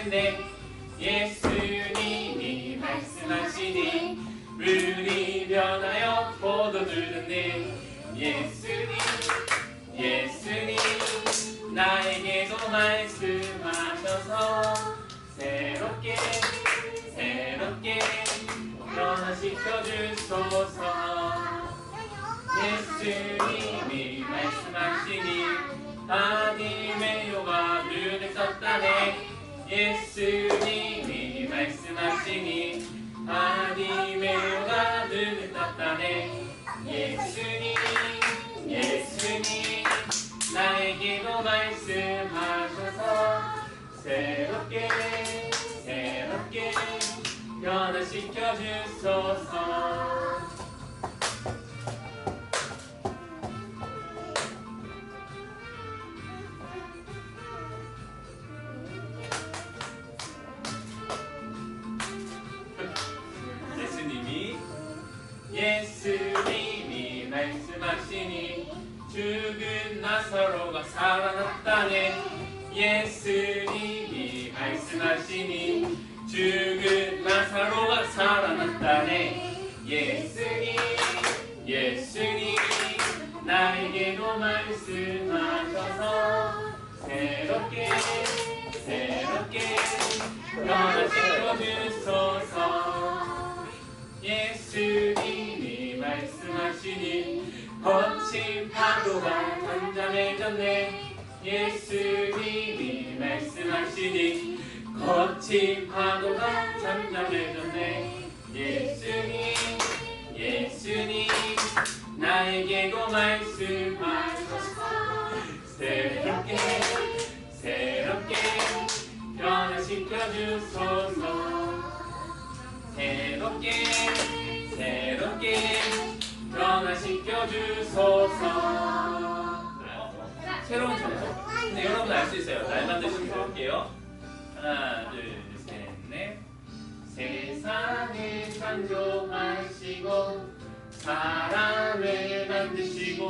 텐데 예수님이 말씀하시니 물이 변하여 포도주 됐네. 예수님 나에게도 말씀하셔서 새롭게 변화시켜 주소서. 예수님이 말씀하시니 바디메오가 눈을 떴다네. 예수님이 말씀하시니 바디메오가 눈을 떴다네. 예수님 나에게도 말씀하셔서 새롭게 변화시켜 주소서. 예수님이 말씀하시니 죽은 나사로가 살아났다네. 예수님이 말씀하시니 죽은 나사로가 살아났다네. 예수님 나에게도 말씀하셔서 새롭게 변화시켜 주소서. 예수님이 말씀하시니 거친 파도가 잠잠해졌네. 예수님이 말씀하시니 거친 파도가 잠잠해졌네. 예수님 나에게도 말씀하셔서 새롭게 변화시켜 주소서. 새롭게 변화시켜 주소서. 새로운 청소. 근데 여러분 알 수 있어요. 날만 드시면 해볼게요. 하나, 둘, 셋, 넷. 세상을 창조하시고 사람을 만드시고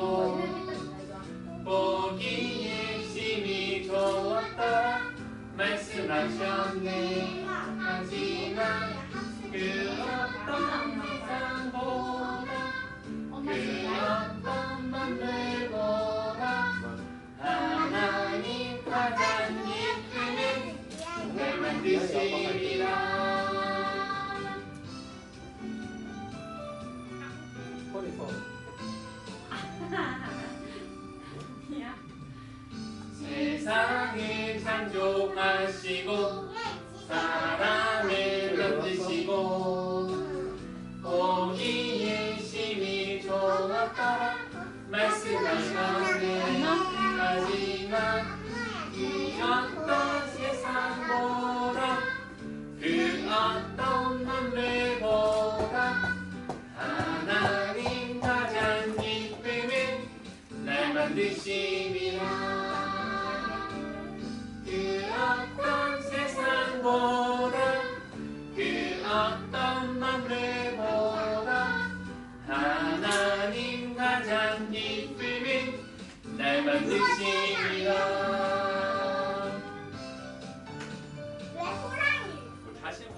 보기에 심히 좋았다 말씀하셨네. 하지만 그 어떤 세상보다 그 어떤 만물보다 하나님 가장 기쁨은 날 만드시리라. 세상을 창조하시고 사람을 만드시고 보기에 심히 좋았더라 말씀하셨네. 하지만 이 어떤 세상보다 그 어떤 만물보다 하나님 가장 기쁨은 날 만드심이라. 그 어떤 세상보다 그 어떤 만물보다 하나님 가장 기쁨은 날 만드심이라. 다시 한번.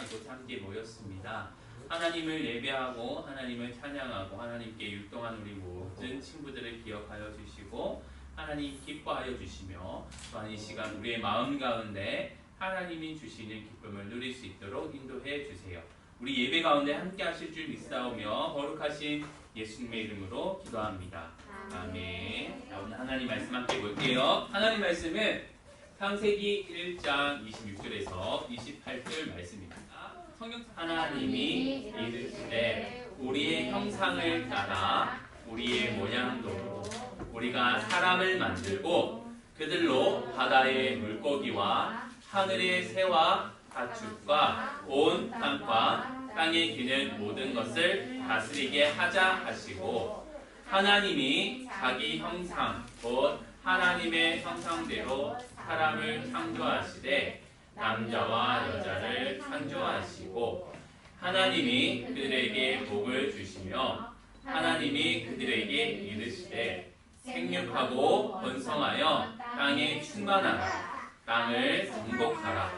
이곳에 함께 모였습니다. 하나님을 예배하고 하나님을 찬양하고 하나님께 율동한 우리 모든 친구들을 기억하여 주시고 하나님 기뻐하여 주시며 또한 이 시간 우리의 마음 가운데 하나님이 주시는 기쁨을 누릴 수 있도록 인도해 주세요. 우리 예배 가운데 함께 하실 줄 믿사오며 거룩하신 예수님의 이름으로 기도합니다. 아멘. 자, 오늘 하나님 말씀 함께 볼게요. 하나님 말씀은 창세기 1장 26절에서 28절 말씀입니다. 성경 하나님이 이르시되 우리의 형상을 따라 우리의 모양대로 우리가 사람을 만들고 그들로 바다의 물고기와 하늘의 새와 가축과 온 땅과 땅에 기는 모든 것을 다스리게 하자 하시고 하나님이 자기 형상 곧 하나님의 형상대로 사람을 창조하시되 남자와 여자를 창조하시고 하나님이 그들에게 복을 주시며 하나님이 그들에게 이르시되 생육하고 번성하여 땅에 충만하라 땅을 정복하라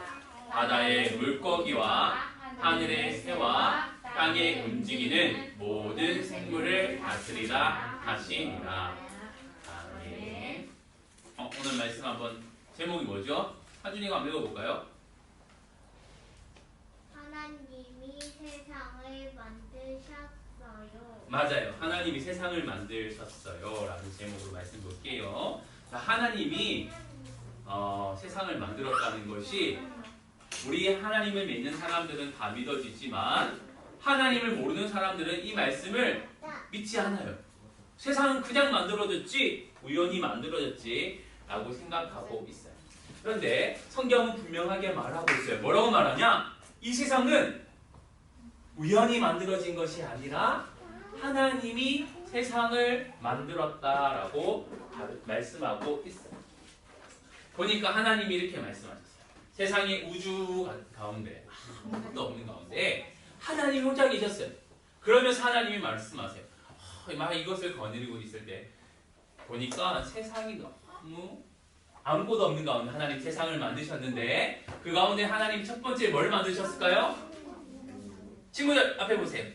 바다의 물고기와 하늘의 새와 땅에 움직이는 모든 생물을 다스리라 하시니라. 아멘. 오늘 말씀 한번 제목이 뭐죠? 하준이가 한번 읽어볼까요? 하나님이 세상을 만드셨어요. 맞아요. 하나님이 세상을 만드셨어요 라는 제목으로 말씀 볼게요. 하나님이 세상을 만들었다는 것이 우리 하나님을 믿는 사람들은 다 믿어지지만 하나님을 모르는 사람들은 이 말씀을 믿지 않아요. 세상은 그냥 만들어졌지 우연히 만들어졌지 라고 생각하고 있어요. 그런데 성경은 분명하게 말하고 있어요. 뭐라고 말하냐? 이 세상은 우연히 만들어진 것이 아니라 하나님이 세상을 만들었다라고 말씀하고 있어요. 보니까 하나님이 이렇게 말씀하셨어요. 세상의 우주 가운데 아무것도 없는 가운데 하나님이 혼자 계셨어요. 그러면서 하나님이 말씀하세요. 막 이것을 거느리고 있을 때 보니까 세상이 너무 아무것도 없는 가운데 하나님 세상을 만드셨는데 그 가운데 하나님 첫 번째 뭘 만드셨을까요? 친구들 앞에 보세요.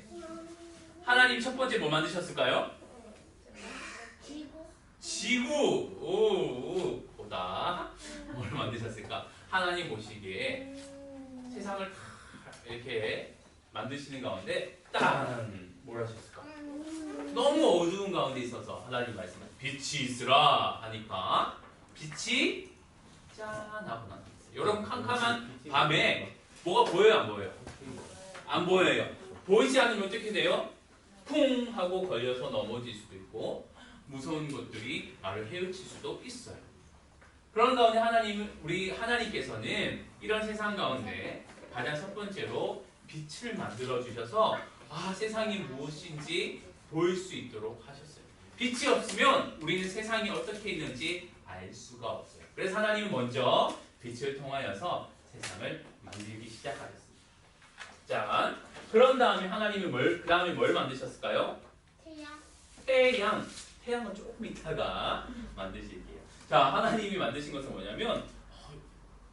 하나님 첫 번째 뭘 만드셨을까요? 지구. 오, 보다 뭘 만드셨을까? 하나님 보시기에 세상을 이렇게 만드시는 가운데 뭘 하셨을까? 너무 어두운 가운데 있어서 하나님 말씀은 빛이 있으라 하니까 빛이 짠 하고 나왔어요. 여러분 캄캄한 밤에 뭐가 보여요? 안 보여요? 안 보여요. 보이지 않으면 어떻게 돼요? 쿵 하고 걸려서 넘어질 수도 있고 무서운 것들이 나를 헤엄칠 수도 있어요. 그런 가운데 우리 하나님께서는 이런 세상 가운데 가장 첫 번째로 빛을 만들어 주셔서 세상이 무엇인지 보일 수 있도록 하셨어요. 빛이 없으면 우리는 세상이 어떻게 있는지 알 수가 없어요. 그래서 하나님은 먼저 빛을 통하여서 세상을 만들기 시작하셨습니다. 자, 그런 다음에 하나님이 그 다음에 뭘 만드셨을까요? 태양은 조금 이따가 만드실게요. 자, 하나님이 만드신 것은 뭐냐면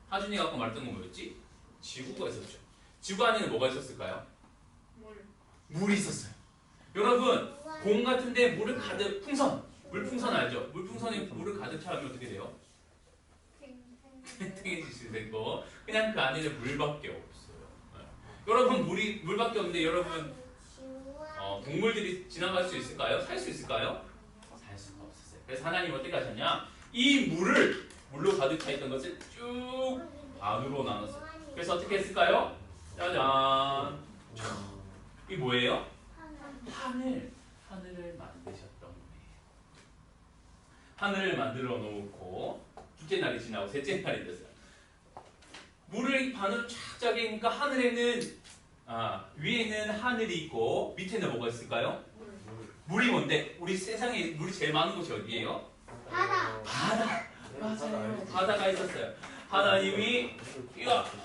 하준이가 아까 말했던 건 뭐였지? 지구가 있었죠. 지구 안에는 뭐가 있었을까요? 물이 있었어요. 여러분, 공 같은데 물을 가득 물풍선 알죠? 물풍선에 물을 가득 차면 어떻게 돼요? 탱탱해지실 되고 그냥 그 안에는 물밖에 없어요. 여러분 물밖에 없는데 여러분 동물들이 지나갈 수 있을까요? 살 수 있을까요? 살 수가 없었어요. 그래서 하나님 어떻게 하셨냐? 이 물로 가득 차 있던 것을 쭉 반으로 나눴어요. 그래서 어떻게 했을까요? 짜잔. 이게 뭐예요? 하늘을 만드셨던 거예요. 하늘을 만들어 놓고 둘째 날이 지나고 셋째 날이 됐어요. 물을 반으로 쫙 짜게니까 하늘에는 위에는 하늘이 있고 밑에는 뭐가 있을까요? 물이 뭔데? 우리 세상에 물이 제일 많은 곳이 어디예요? 바다. 맞아요. 바다가 있었어요. 하나님이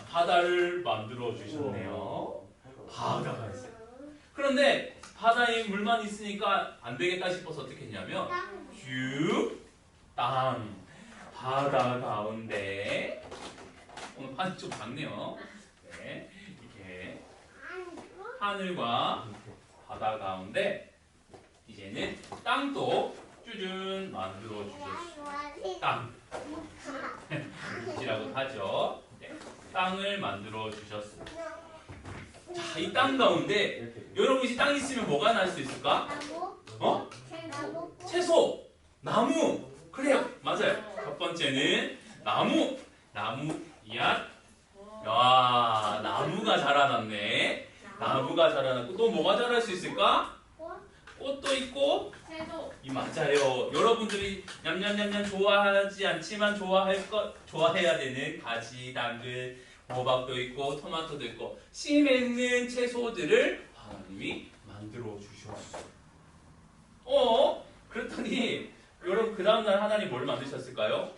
바다를 만들어 주셨네요. 바다가 있어요. 그런데 바다에 물만 있으니까 안 되겠다 싶어서 어떻게 했냐면 땅 바다 가운데 오늘 판이 좀 작네요. 네, 이렇게 하늘과 바다 가운데 이제는 땅도 쭈준 만들어 주셨어요. 땅. 이라고 하죠. 네, 땅을 만들어 주셨어요. 자, 이 땅 가운데 여러분 이 땅 있으면 뭐가 날 수 있을까? 나무, 어? 나무, 채소, 나무. 그래요, 맞아요. 첫 번째는 나무, 이야. 야, 나무가 자라났네. 나무가 자라났고 또 뭐가 자랄 수 있을까? 꽃도 있고. 이 맞아요. 여러분들이 냠냠냠냠 좋아하지 않지만 좋아해야 되는 가지, 당근, 호박도 있고 토마토도 있고 씨 맺는 채소들을 하나님이 만들어 주셨어요. 그랬더니 여러분 그 다음날 하나님 뭘 만드셨을까요?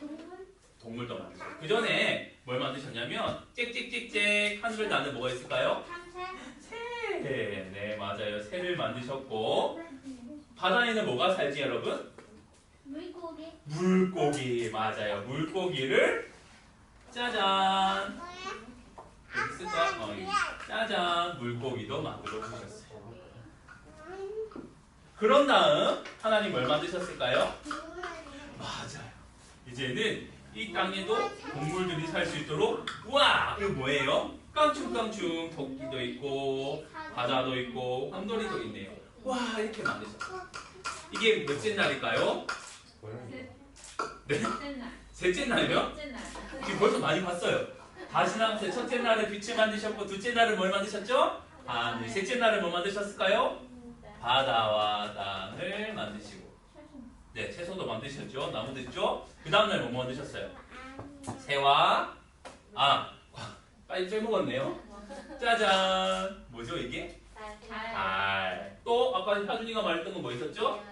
동물도 만드셨어요. 그 전에 뭘 만드셨냐면 짹짹짹짹 한글 단어 뭐가 있을까요? 새. 네, 맞아요. 새를 만드셨고 바다에는 뭐가 살지 여러분? 물고기, 물고기. 맞아요. 물고기를 짜잔. 있을까? 짜잔. 물고기도 만들어 주셨어요. 그런 다음 하나님 뭘 만드셨을까요? 맞아요. 이제는 이 땅에도 동물들이 살 수 있도록 우와! 이거 뭐예요? 깡충깡충 토끼도 있고 바다도 있고 곰돌이도 있네요. 와 이렇게 만드셨어요. 이게 몇째 날일까요? 네? 셋째 날이요? 지금 벌써 많이 봤어요. 다시 나면 첫째 날에 빛을 만드셨고 둘째 날은 뭘 만드셨죠? 하늘. 셋째 날은 뭐 만드셨을까요? 바다와 땅을 만드시고 네 채소도 만드셨죠? 나무도 있죠? 그 다음날 뭐 만드셨어요? 새와 빨리 빼먹었네요. 짜잔. 뭐죠 이게? 달. 또 아까 하준이가 말했던 건 뭐 있었죠?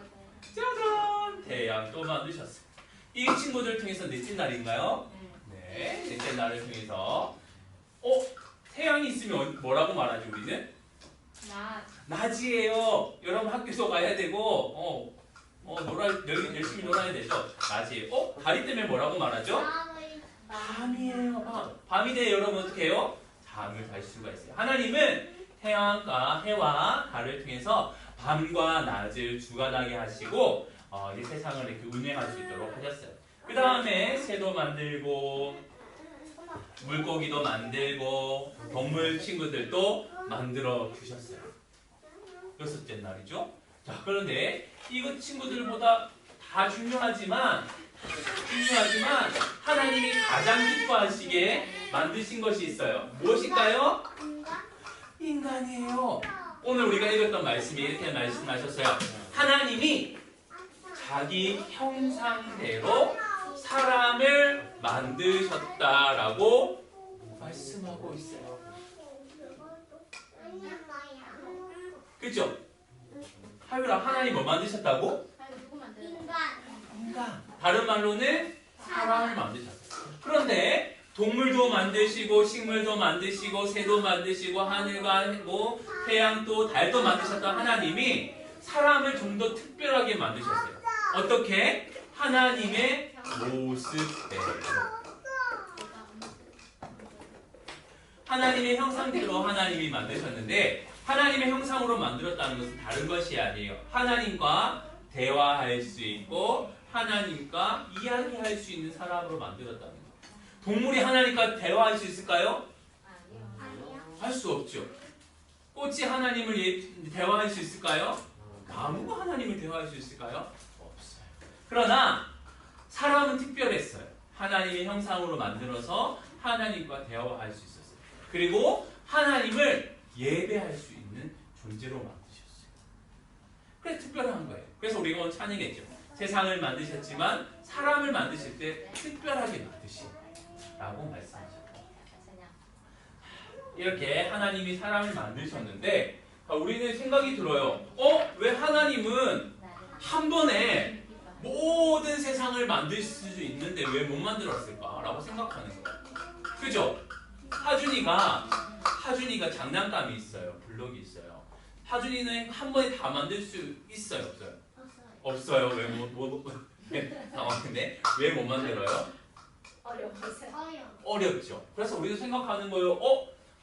짜잔. 태양 또 만드셨어요. 이 친구들 통해서 넷째 날인가요? 네, 넷째 날을 통해서 태양이 있으면 뭐라고 말하지 우리는? 낮이에요. 여러분 학교도 가야 되고 열심히 놀아야 되죠. 낮이에요. 달이 때문에 뭐라고 말하죠? 밤이에요. 밤이 되어 여러분 어떻게 해요? 잠을 잘 수가 있어요. 하나님은 태양과 해와 달을 통해서 밤과 낮을 주관하게 하시고 이 세상을 이렇게 운행할 수 있도록 하셨어요. 그 다음에 새도 만들고 물고기도 만들고 동물 친구들도 만들어 주셨어요. 여섯째 날이죠. 자, 그런데 이 친구들보다 다 중요하지만 하나님이 가장 기뻐하시게 만드신 것이 있어요. 무엇일까요? 인간이에요. 오늘 우리가 읽었던 말씀이 이렇게 말씀하셨어요. 하나님이 자기 형상대로 사람을 만드셨다라고 말씀하고 있어요. 그죠? 하율아, 하나님 뭐 만드셨다고? 인간. 다른 말로는 사람을 만드셨어요. 그런데 동물도 만드시고 식물도 만드시고 새도 만드시고 하늘과 태양도 달도 만드셨던 하나님이 사람을 좀 더 특별하게 만드셨어요. 어떻게? 하나님의 모습대로. 하나님의 형상대로 하나님이 만드셨는데 하나님의 형상으로 만들었다는 것은 다른 것이 아니에요. 하나님과 대화할 수 있고 하나님과 이야기할 수 있는 사람으로 만들었다는 거예요. 동물이 하나님과 대화할 수 있을까요? 할 수 없죠. 꽃이 하나님을 대화할 수 있을까요? 나무가 하나님을 대화할 수 있을까요? 없어요. 그러나 사람은 특별했어요. 하나님의 형상으로 만들어서 하나님과 대화할 수 있었어요. 그리고 하나님을 예배할 수 있는 존재로 만드셨어요. 그래서 특별한 거예요. 그래서 우리가 오늘 찬양했죠. 세상을 만드셨지만 사람을 만드실 때 특별하게 만드시라고 말씀하셨어요. 이렇게 하나님이 사람을 만드셨는데 우리는 생각이 들어요. 왜 하나님은 한 번에 모든 세상을 만들 수 있는데 왜 못 만들었을까? 라고 생각하는 거예요. 그죠? 하준이가 장난감이 있어요. 블록이 있어요. 하준이는 한 번에 다 만들 수 있어요? 없어요? 없어요. 왜 당황했네. 왜 못 만들어요? 어렵죠. 그래서 우리도 생각하는 거예요.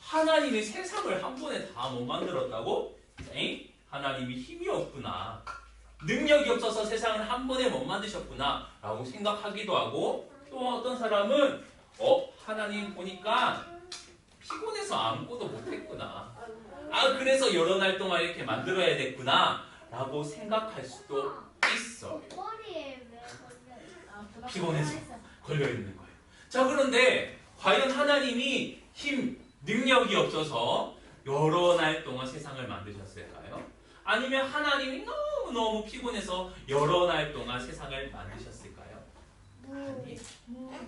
하나님이 세상을 한 번에 다 못 만들었다고? 에이? 하나님이 힘이 없구나. 능력이 없어서 세상을 한 번에 못 만드셨구나 라고 생각하기도 하고, 또 어떤 사람은 하나님 보니까 피곤해서 아무것도 못했구나. 그래서 여러 날 동안 이렇게 만들어야 됐구나 라고 생각할 수도 있어요. 머리에 왜 피곤해서 걸려있는 거예요. 자, 그런데 과연 하나님이 능력이 없어서 여러 날 동안 세상을 만드셨을까요? 아니면 하나님이 너무너무 피곤해서 여러 날 동안 세상을 만드셨을까요?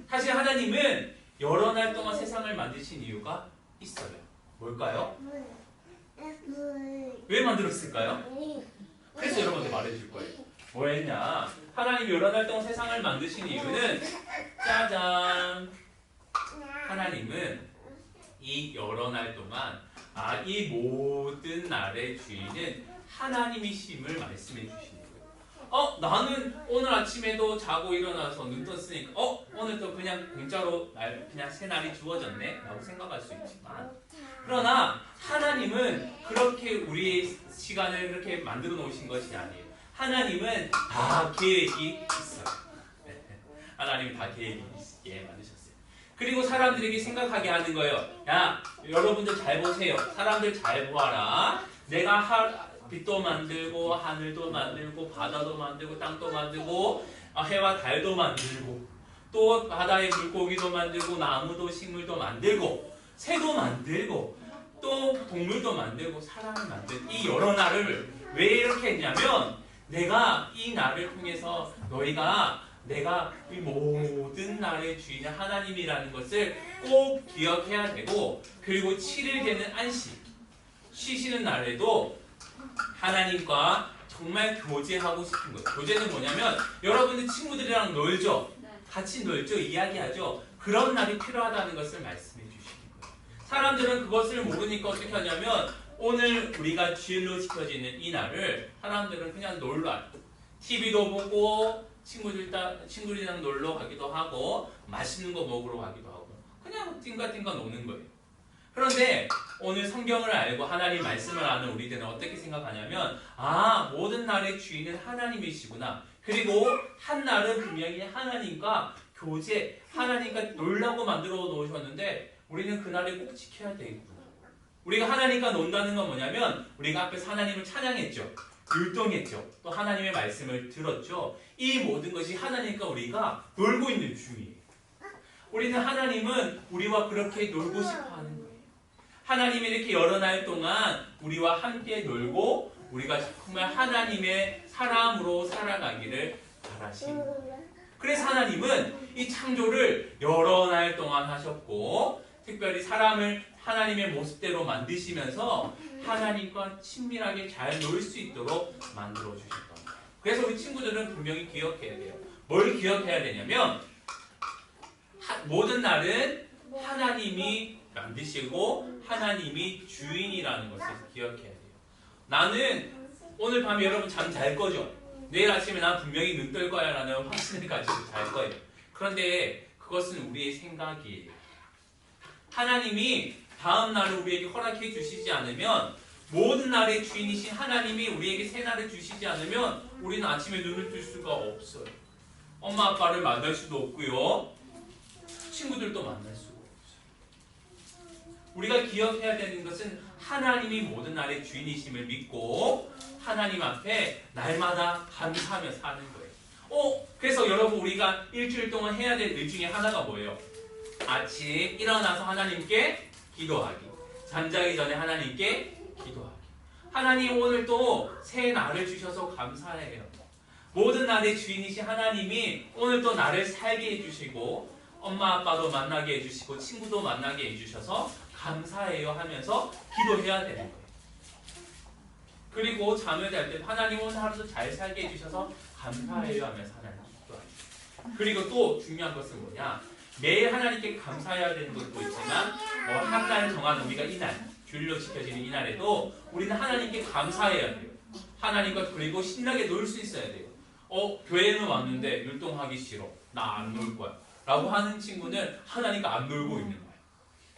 사실 하나님은 여러 날 동안 세상을 만드신 이유가 있어요. 뭘까요? 왜 만들었을까요? 그래서 여러분한테 말해줄 거예요. 뭐였냐? 하나님이 여러 날 동안 세상을 만드신 이유는 짜잔! 하나님은 이 여러 날 동안 이 모든 날의 주인은 하나님이심을 말씀해 주시는 거예요. 나는 오늘 아침에도 자고 일어나서 눈 떴으니까 오늘 또 그냥 공짜로 그냥 새 날이 주어졌네 라고 생각할 수 있지만, 그러나 하나님은 그렇게 우리의 시간을 그렇게 만들어 놓으신 것이 아니에요. 하나님은 다 계획이 있어요. 하나님은 다 계획이 있게 만드셨어요. 그리고 사람들에게 생각하게 하는 거예요. 야, 여러분들 잘 보세요. 사람들 잘 보아라. 내가 빛도 만들고 하늘도 만들고 바다도 만들고 땅도 만들고 해와 달도 만들고 또 바다의 물고기도 만들고 나무도 식물도 만들고 새도 만들고 또 동물도 만들고 사람을 만들고 이 여러 날을 왜 이렇게 했냐면, 내가 이 날을 통해서 내가 이 모든 날의 주인은 하나님이라는 것을 꼭 기억해야 되고, 그리고 7일 되는 안식, 쉬시는 날에도 하나님과 정말 교제하고 싶은 거예요. 교제는 뭐냐면 여러분들 친구들이랑 놀죠. 같이 놀죠. 이야기하죠. 그런 날이 필요하다는 것을 말씀해 주시는 거예요. 사람들은 그것을 모르니까 어떻게 하냐면 오늘 우리가 주일로 지켜지는 이 날을 사람들은 그냥 놀러 TV도 보고 친구들이랑 놀러 가기도 하고 맛있는 거 먹으러 가기도 하고 그냥 띵가띵가 노는 거예요. 그런데 오늘 성경을 알고 하나님 말씀을 아는 우리들은 어떻게 생각하냐면 모든 날의 주인은 하나님이시구나. 그리고 한 날은 분명히 하나님과 하나님과 놀라고 만들어 놓으셨는데 우리는 그 날을 꼭 지켜야 되겠구나. 우리가 하나님과 논다는 건 뭐냐면 우리가 앞에서 하나님을 찬양했죠. 율동했죠. 또 하나님의 말씀을 들었죠. 이 모든 것이 하나님과 우리가 놀고 있는 중이에요. 우리는 하나님은 우리와 그렇게 놀고 싶어 하는 거예요. 하나님이 이렇게 여러 날 동안 우리와 함께 놀고 우리가 정말 하나님의 사람으로 살아가기를 바라십니다. 그래서 하나님은 이 창조를 여러 날 동안 하셨고 특별히 사람을 하나님의 모습대로 만드시면서 하나님과 친밀하게 잘 놀 수 있도록 만들어 주셨다. 그래서 우리 친구들은 분명히 기억해야 돼요. 뭘 기억해야 되냐면 모든 날은 하나님이 만드시고 하나님이 주인이라는 것을 기억해야 돼요. 나는 오늘 밤에 여러분 잠 잘 거죠? 내일 아침에 난 분명히 눈 뜰 거야 라는 확신을 가지고 잘 거예요. 그런데 그것은 우리의 생각이에요. 하나님이 다음 날을 우리에게 허락해 주시지 않으면 모든 날의 주인이신 하나님이 우리에게 새 날을 주시지 않으면 우리는 아침에 눈을 뜰 수가 없어요. 엄마 아빠를 만날 수도 없고요. 친구들도 만날 수가 없어요. 우리가 기억해야 되는 것은 하나님이 모든 날의 주인이심을 믿고 하나님 앞에 날마다 감사하며 사는 거예요. 그래서 여러분 우리가 일주일 동안 해야 될 일 중에 하나가 뭐예요? 아침 일어나서 하나님께 기도하기. 잠자기 전에 하나님께 기도하기. 하나님 오늘 또 새 날을 주셔서 감사해요. 모든 날의 주인이신 하나님이 오늘 또 나를 살게 해주시고 엄마 아빠도 만나게 해주시고 친구도 만나게 해주셔서 감사해요 하면서 기도해야 되는 거예요. 그리고 잠을 잘 때 하나님 오늘 하루도 잘 살게 해주셔서 감사해요 하면서 하나님 기도하죠. 그리고 또 중요한 것은 뭐냐? 매일 하나님께 감사해야 되는 것도 있지만 한 달 정한 우리가 이날 주일로 지켜지는 이날에도 우리는 하나님께 감사해야 돼요. 하나님과 그리고 신나게 놀 수 있어야 돼요. 교회는 왔는데 율동하기 싫어. 나 안 놀 거야. 라고 하는 친구는 하나님과 안 놀고 있는 거예요.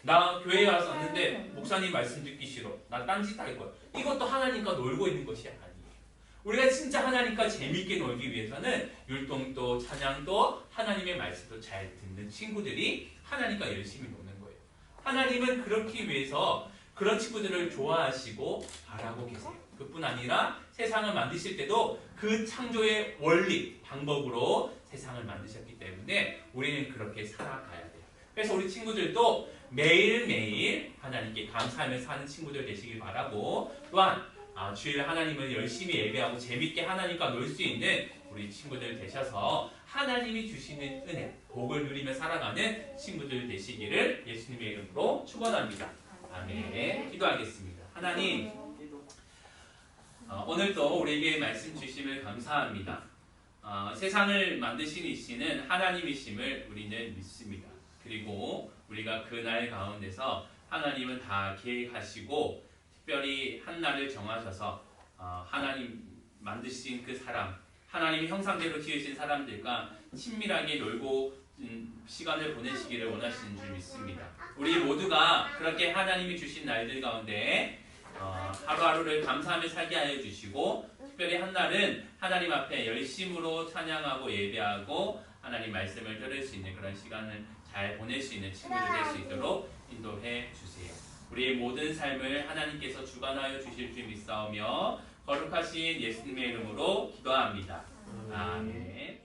나 교회에 와서 왔는데 목사님 말씀 듣기 싫어. 나 딴짓 할 거야. 이것도 하나님과 놀고 있는 것이 아니에요. 우리가 진짜 하나님과 재밌게 놀기 위해서는 율동도 찬양도 하나님의 말씀도 잘 듣는 친구들이 하나님과 열심히 노는 거예요. 하나님은 그렇기 위해서 그런 친구들을 좋아하시고 바라고 계세요. 그뿐 아니라 세상을 만드실 때도 그 창조의 원리, 방법으로 세상을 만드셨기 때문에 우리는 그렇게 살아가야 돼요. 그래서 우리 친구들도 매일매일 하나님께 감사하며 사는 친구들 되시길 바라고, 또한 주일 하나님을 열심히 예배하고 재밌게 하나님과 놀 수 있는 우리 친구들 되셔서 하나님이 주시는 은혜, 복을 누리며 살아가는 친구들 되시기를 예수님의 이름으로 축원합니다. 아멘. 기도하겠습니다. 하나님, 오늘도 우리에게 말씀 주심을 감사합니다. 세상을 만드신 이시는 하나님이심을 우리는 믿습니다. 그리고 우리가 그 날 가운데서 하나님은 다 계획하시고 특별히 한 날을 정하셔서 하나님 만드신 그 사람, 하나님의 형상대로 지으신 사람들과 친밀하게 놀고 시간을 보내시기를 원하시는 줄 믿습니다. 우리 모두가 그렇게 하나님이 주신 날들 가운데 하루하루를 감사하며 살게 하여 주시고, 특별히 한 날은 하나님 앞에 열심으로 찬양하고 예배하고 하나님 말씀을 들을 수 있는 그런 시간을 잘 보낼 수 있는 친구들 될 수 있도록 인도해 주세요. 우리의 모든 삶을 하나님께서 주관하여 주실 줄 믿사오며 거룩하신 예수님의 이름으로 기도합니다. 아멘.